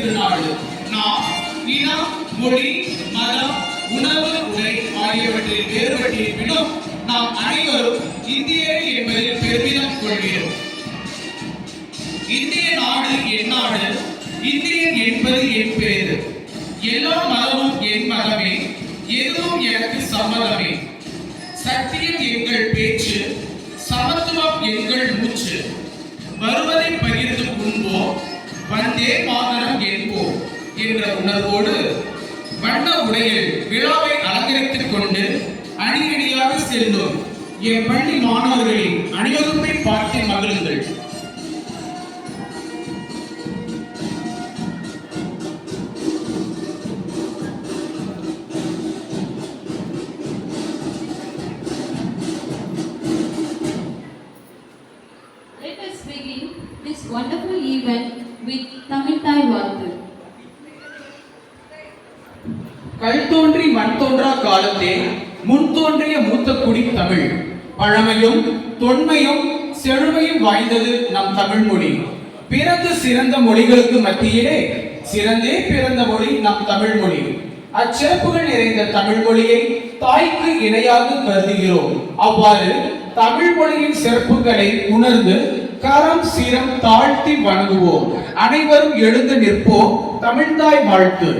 திருநாடு. நாம் இனம், மொழி, மதம், உணவு, உடை ஆகியவற்றில் வேறுபட்டிருப்பினும் நாம் அனைவரும் இந்தியர் என்பதில் பெருமிதம் கொள்கிறோம். இந்திய நாடு என் நாடு, இந்தியன் என்பது என் பேரு. எல்லா மதமும் என் மதமே, எதுவும் எனக்கு சம்மதமே. சத்தியம் எங்கள் பேச்சு, சமத்துவம் எங்கள் மூச்சு. வருவதை பகிர்ந்து உண்போம், வந்தே மாதரம் என்போம் என்ற உணர்வோடு வண்ண உடையில் விழாவை அலங்கரித்துக் கொண்டு அணியணியாக செல்லும் என் பள்ளி மாணவர்களின் அணிவகுப்பை பார்த்து மகிழுங்கள். This wonderful event with Tamil Thai வாழ்த்து. கல் தோன்றி மண் தோன்றா காலத்தே முன் தோன்றிய மூத்த குடி தமிழ். பழமையும் தொன்மையும் செழுமையும் வாய்ந்தது நம் தமிழ் மொழி. பிறந்து சிறந்த மொழிகளுக்கு மத்தியிலே சிறந்தே பிறந்த மொழி நம் தமிழ் மொழி. அச்சிறப்புகள் நிறைந்த தமிழ் மொழியை தாய்க்கு இணையாக கருதுகிறோம். அவ்வாறு தமிழ் மொழியின் சிறப்புகளை உணர்ந்து கரம் சிரம் தாழ்த்தி வணங்குவோம். அனைவரும் எழுந்து நிற்போம். தமிழ்தாய் வாழ்த்து.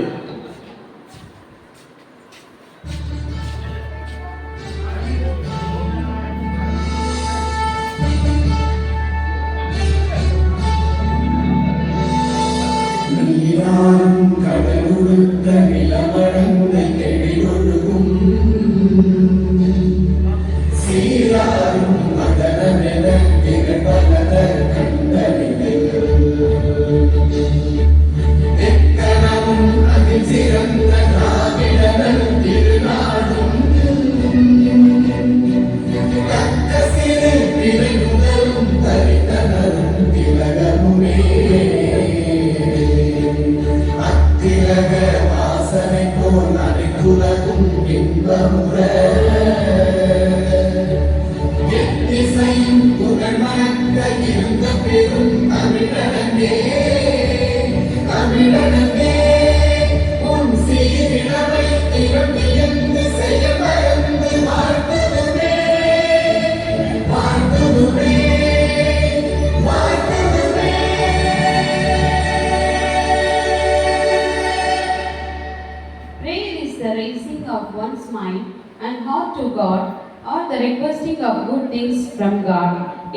கடலுடுத்த நிலமடந்த எழிலொழுகும் சீராரும் மதனமென திகழ்பலர் கண்டறிவை எக்கணமும் அதில் சிறந்த திராவிடர் திருநாடும் தக்க சிறு பிறை முதலும் தரித்தனரும் திலகமுமே. திலக வாசனை போல் அனைத்துலகும் இன்பமுற எத்திசையும் புகழ் மணக்க இருந்த பெரும் தமிழனே தமிழனே உன் சீரிழமை திறமையந்து செய்ய மறந்து வாழ்த்துதுமே வாழ்த்துதுமே. Of one's mind and heart to God, or the requesting of good things from God.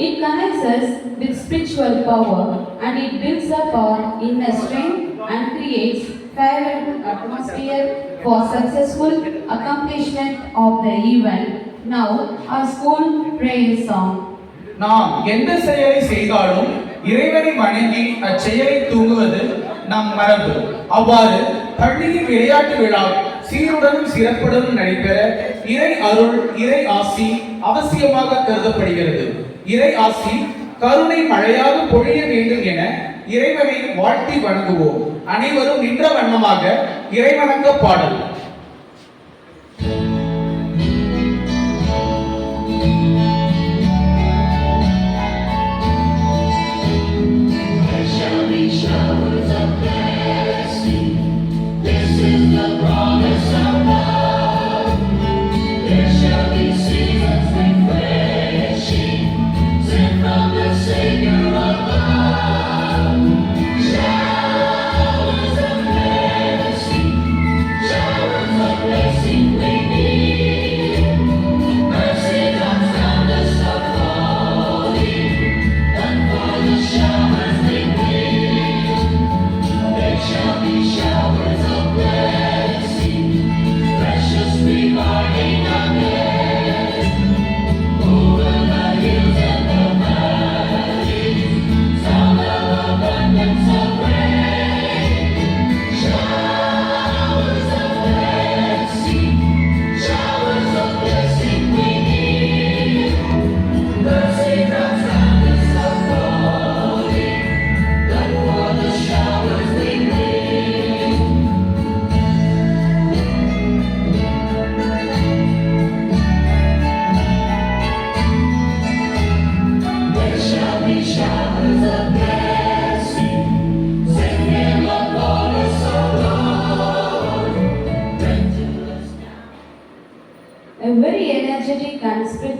It connects us with spiritual power and it builds up our inner strength and creates favorable atmosphere for successful accomplishment of the event. Now, our school prayer song. நாம் எந்த செயலை செய்தாலும் இறைவனை வணங்கி அச்செயலை தூங்குவது நம் மரபு. அவ்வாறு பள்ளியின் விளையாட்டு விழா சீருடனும் சிறப்புடனும் நடைபெற இறை அருள் இறை ஆசி அவசியமாக கருதப்படுகிறது. இறை ஆசி கருணை மழையாக பொழிய வேண்டும் என இறைவனை வாழ்த்தி வணங்குவோம். அனைவரும் நின்ற வண்ணமாக இறைவணங்க பாடல்.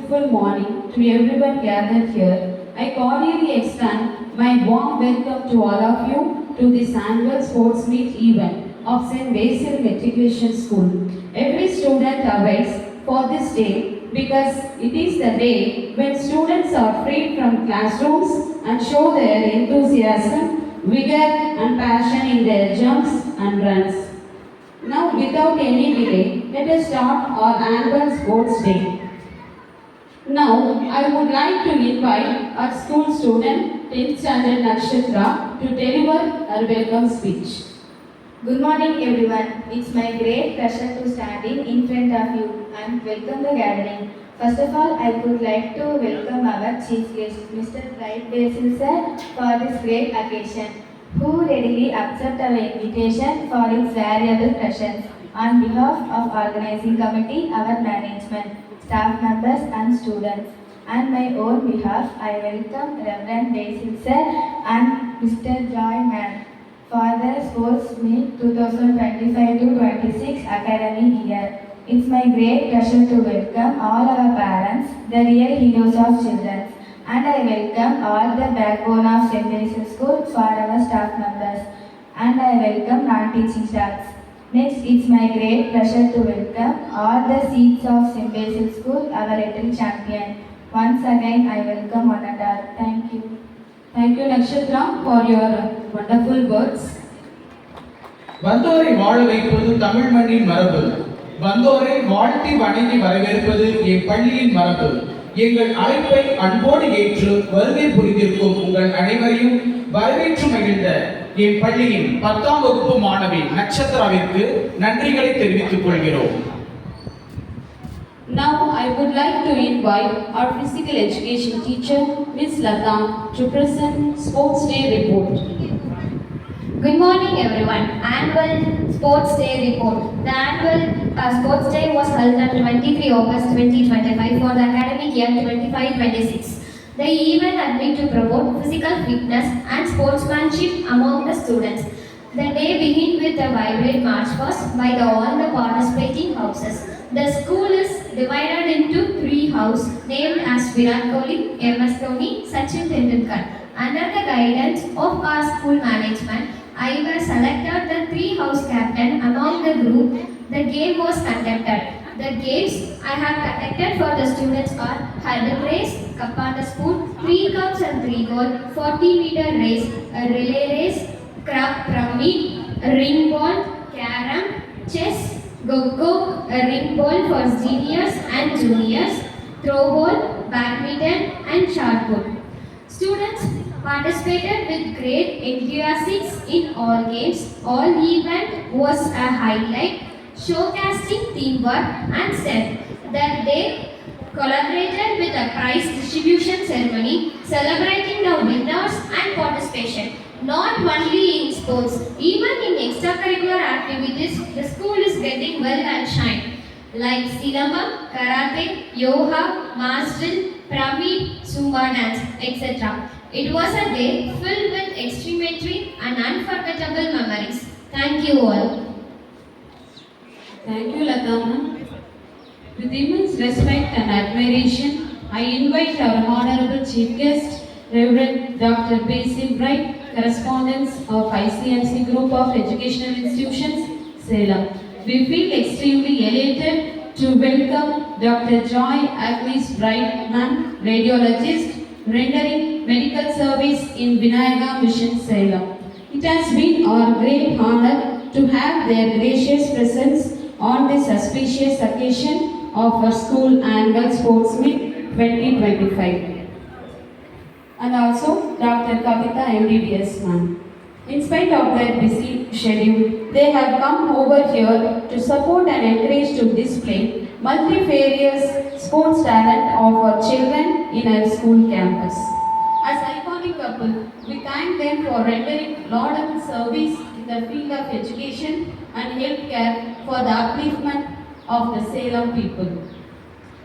beautiful morning to everyone gathered here. I cordially extend my warm welcome to all of you to this annual sports meet event of St. Basil Matriculation School. Every student awaits for this day because it is the day when students are freed from classrooms and show their enthusiasm, vigor and passion in their jumps and runs. Now, without any delay, let us start our annual sports day. Now, I would like to invite our school student, 10th standard Nakshatra, to deliver her welcome speech. Good morning everyone. It's my great pleasure to standing in front of you and welcome the gathering. First of all, I would like to welcome our chief guest, Mr. Bright Basil sir, for this great occasion, who readily accept our invitation for his valuable presence. On behalf of organizing committee, our management, staff members and students, and my own behalf, I welcome Reverend Basil sir and Mr. Joy ma'am for the Sports Meet 2025-26 academic year. It's my great pleasure to welcome all our parents, the real heroes of children, and I welcome all the backbone of St. Basil School for our staff members, and I welcome non-teaching staffs. Next, it's my great pleasure to welcome all the seats of St. Basil School, our little champion. Once again, I welcome one and all. Thank you. Thank you, Nakshatra, for your wonderful words. வந்தோரை வாழ வைப்பது தமிழ் மண்ணின் மரபு. வந்தோரை வாழ்த்தி வணங்கி வரவேற்பது என் பள்ளியின் மரபு. எங்கள் அழைப்பை அன்போடு ஏற்று வருகை புரிந்திருக்கும் உங்கள் அனைவரையும் வரவேற்று மகிழ்ந்த என் பள்ளியின் 10ஆம் வகுப்பு மாணவி நட்சத்திராவிற்கு நன்றிகளை தெரிவித்துக் கொள்கிறோம். Now I would like to invite our physical education teacher, Ms. Lata, to present Sports Day report. Good morning everyone. Annual Sports Day report. The annual Sports Day was held on 23 August 2025 for the academic year 25-26. The event admit to promote physical fitness and sportsmanship among the students. The day began with a vibrant march past by all the participating houses. The school is divided into 3 houses named as Virat Kohli, MS Dhoni, Sachin Tendulkar. Under the guidance of our school management, I was selected the 3 house captain among the group. The game was conducted. The games I have conducted for the students are hurdle race, cup on the spoon, 3 cups and 3 goal, 40-meter race, a relay race, crab pyramid, ring ball, carom, chess, go-go, a ring ball for seniors and juniors, throw ball, badminton and shot put. Students participated with great enthusiasm in all games. All event was a highlight, showcasing teamwork and strength. That day collaborated with a prize distribution ceremony, celebrating the winners and participation. Not only in sports, even in extracurricular activities, the school is getting well and shine. Like Silambam, Karate, Yoga, Mass Drill, Pyramid, Zumba dance, etc. It was a day filled with extremely and unforgettable memories. Thank you all. Thank you, Lata ma'am. With immense respect and admiration, I invite our Honorable Chief Guest, Reverend Dr. Basil Bright, correspondents of ICMC Group of Educational Institutions, Salem. We feel extremely elated to welcome Dr. Joy Agnes Bright, ma'am, radiologist, rendering medical service in Vinayaga Mission, Salem. It has been our great honor to have their gracious presence on this auspicious occasion of our school annual sports meet 2025. And also Dr. Kavita MBBS ma'am. In spite of their busy schedule, they have come over here to support and encourage to display multifarious sports talent of our children in our school campus. As iconic couple, we thank them for rendering laudable service in the field of education and healthcare for the upliftment of the Salem people.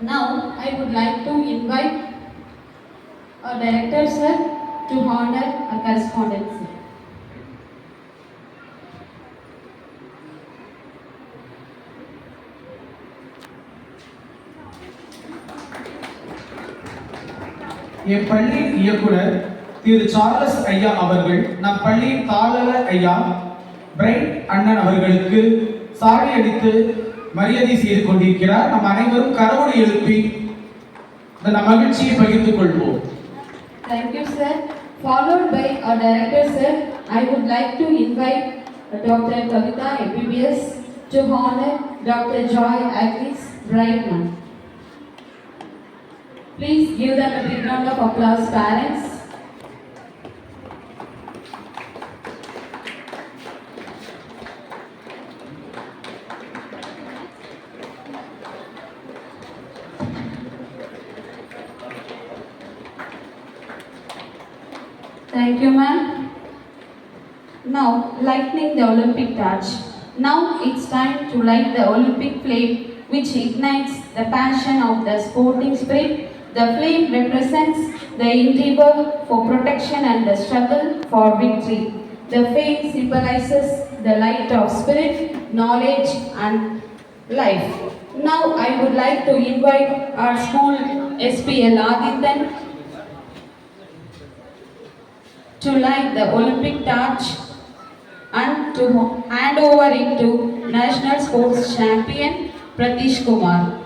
Now, I would like to invite our director sir to honor our correspondence. என் பள்ளியின் இயக்குனர் திரு Charles ஐயா அவர்கள் நம் பள்ளியின் தாளர் ஐயா bright அண்ணன் அவர்களுக்கு sorry அளித்து மரியாதை செய்து கொண்டிருக்கிறார். நம் அனைவரும் கரவொலி எழுப்பி இந்த மகிழ்ச்சியை பகிர்ந்து கொள்வோம். Thank you, sir. Followed by our director, sir, I would like to invite Dr. Kavita MBBS to honor Dr. Joy Agnes Brightman. Please give them a big round of applause, parents. Thank you, ma'am. Now, lighting the Olympic torch. Now it's time to light the Olympic flame, which ignites the passion of the sporting spirit. The flame represents the endeavor for protection and the struggle for victory. The flame symbolizes the light of spirit, knowledge, and life. Now, I would like to invite our school SPL Adithan to light the Olympic torch and to hand over it to National Sports Champion Pratish Kumar.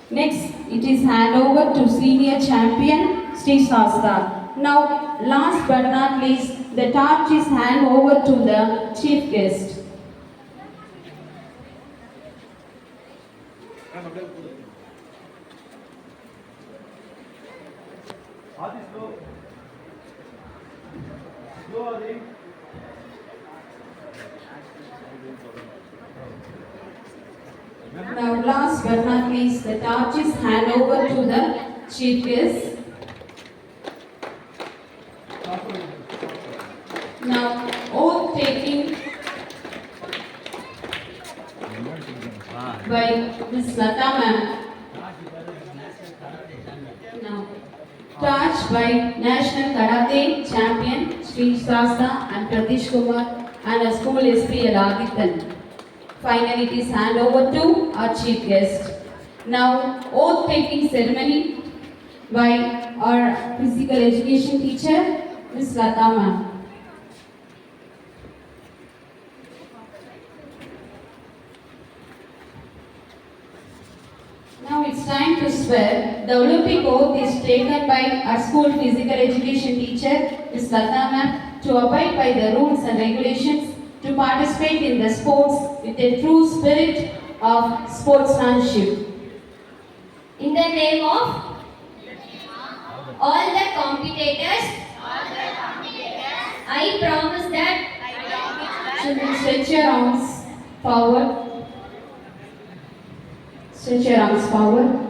Next, it is hand over to Senior Champion Sri Sasta. Now, last but not least, the torch is hand over to the chief guest. Now, last but not least, the torch is hand over to the chief guest. Now, oath taking by Ms. Lata ma'am. Now, torch by National Karate Champion Sri Sasta and Pratish Kumar and a school SPL Adithan. Finally, it is hand over to our chief guest. Now, oath taking ceremony by our physical education teacher, Ms. Lata ma'am. Now it's time to swear. The Olympic oath is taken by our school physical education teacher, Ms. Lata ma'am, to abide by the rules and regulations, to participate in the sports with a true spirit of sportsmanship. In the name of all the competitors, I promise that Children, stretch your arms forward. Stretch your arms forward.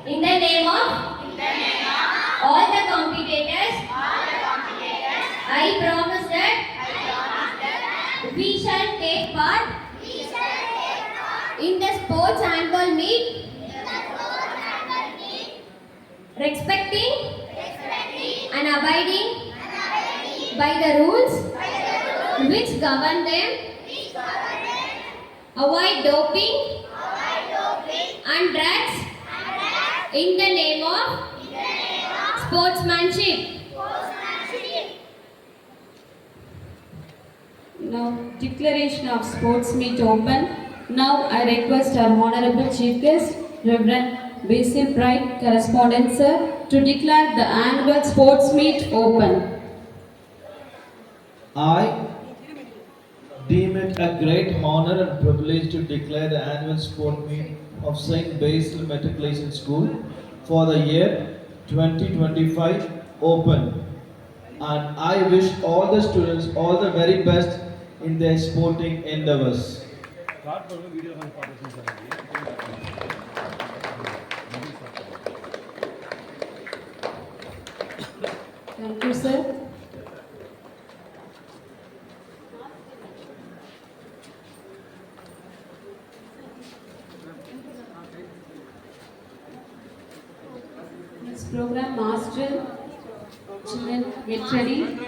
in the name of all the competitors, I promise that we shall take part in the sports annual meet, respecting and abiding by the rules which govern them, avoid doping and drugs in the name of sportsmanship. Now, declaration of sports meet open. Now, I request our Honorable Chief Guest, Reverend Basil Bright, Correspondent Sir, to declare the annual sports meet open. I deem it a great honor and privilege to declare the annual sport meet of St. Basil Matriculation School for the year 2025 open. And I wish all the students all the very best in their sporting endeavors. Thank you, sir. Next program, Master. Children, get ready.